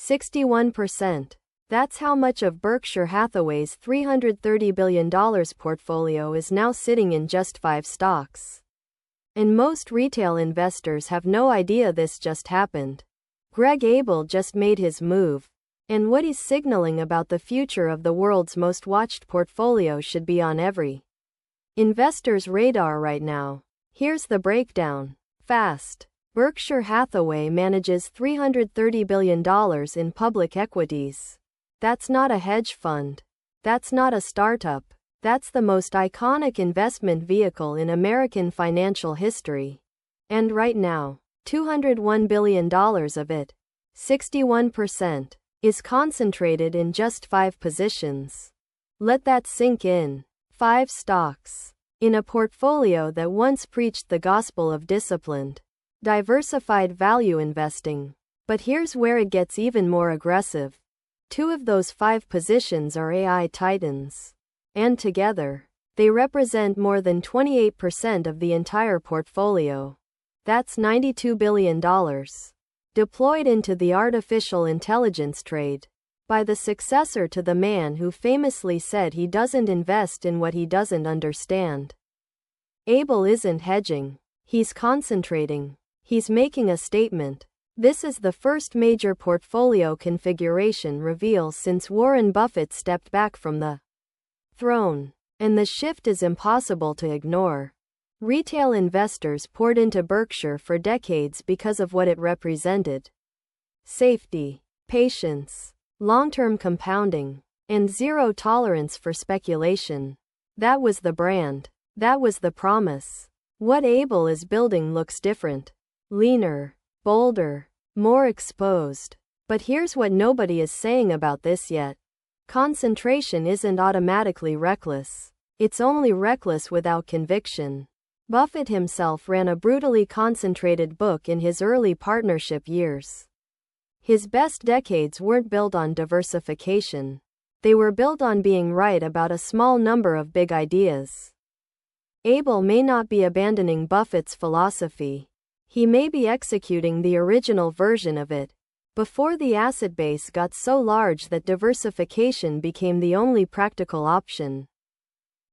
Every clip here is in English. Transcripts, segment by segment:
61%. That's how much of Berkshire Hathaway's $330 billion portfolio is now sitting in just 5 stocks. And most retail investors have no idea this just happened. Greg Abel just made his move, and what he's signaling about the future of the world's most watched portfolio should be on every investor's radar right now. Here's the breakdown. Fast. Berkshire Hathaway manages $330 billion in public equities. That's not a hedge fund. That's not a startup. That's the most iconic investment vehicle in American financial history. And right now, $201 billion of it, 61%, is concentrated in just 5 positions. Let that sink in. 5 stocks. In a portfolio that once preached the gospel of disciplined, diversified value investing. But here's where it gets even more aggressive. 2 of those 5 positions are AI titans. And together, they represent more than 28% of the entire portfolio. That's $92 billion. Deployed into the artificial intelligence trade. By the successor to the man who famously said he doesn't invest in what he doesn't understand. Abel isn't hedging. He's concentrating. He's making a statement. This is the first major portfolio configuration reveal since Warren Buffett stepped back from the throne. And the shift is impossible to ignore. Retail investors poured into Berkshire for decades because of what it represented. Safety, patience, long-term compounding, and zero tolerance for speculation. That was the brand. That was the promise. What Abel is building looks different. Leaner, bolder, more exposed. But here's what nobody is saying about this yet. Concentration isn't automatically reckless. It's only reckless without conviction. Buffett himself ran a brutally concentrated book in his early partnership years. His best decades weren't built on diversification. They were built on being right about a small number of big ideas. Abel may not be abandoning Buffett's philosophy. He may be executing the original version of it, before the asset base got so large that diversification became the only practical option.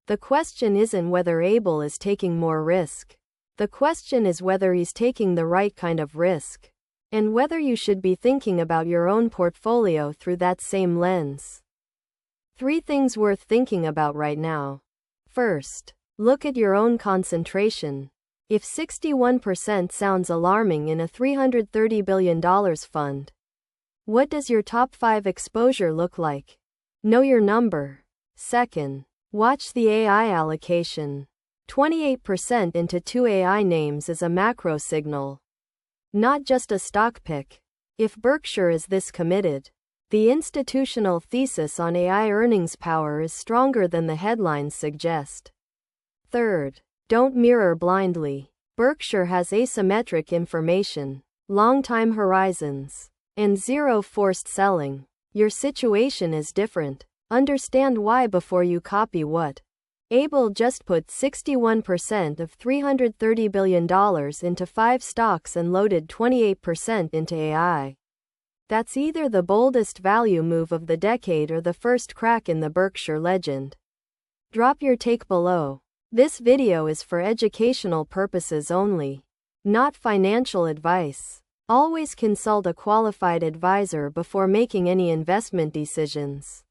The question isn't whether Abel is taking more risk. The question is whether he's taking the right kind of risk, and whether you should be thinking about your own portfolio through that same lens. 3 things worth thinking about right now. First, look at your own concentration. If 61% sounds alarming in a $330 billion fund, what does your top 5 exposure look like? Know your number. Second, watch the AI allocation. 28% into 2 AI names is a macro signal, not just a stock pick. If Berkshire is this committed, the institutional thesis on AI earnings power is stronger than the headlines suggest. Third, don't mirror blindly. Berkshire has asymmetric information, long time horizons, and zero forced selling. Your situation is different. Understand why before you copy what. Abel just put 61% of $330 billion into 5 stocks and loaded 28% into AI. That's either the boldest value move of the decade or the first crack in the Berkshire legend. Drop your take below. This video is for educational purposes only, not financial advice. Always consult a qualified advisor before making any investment decisions.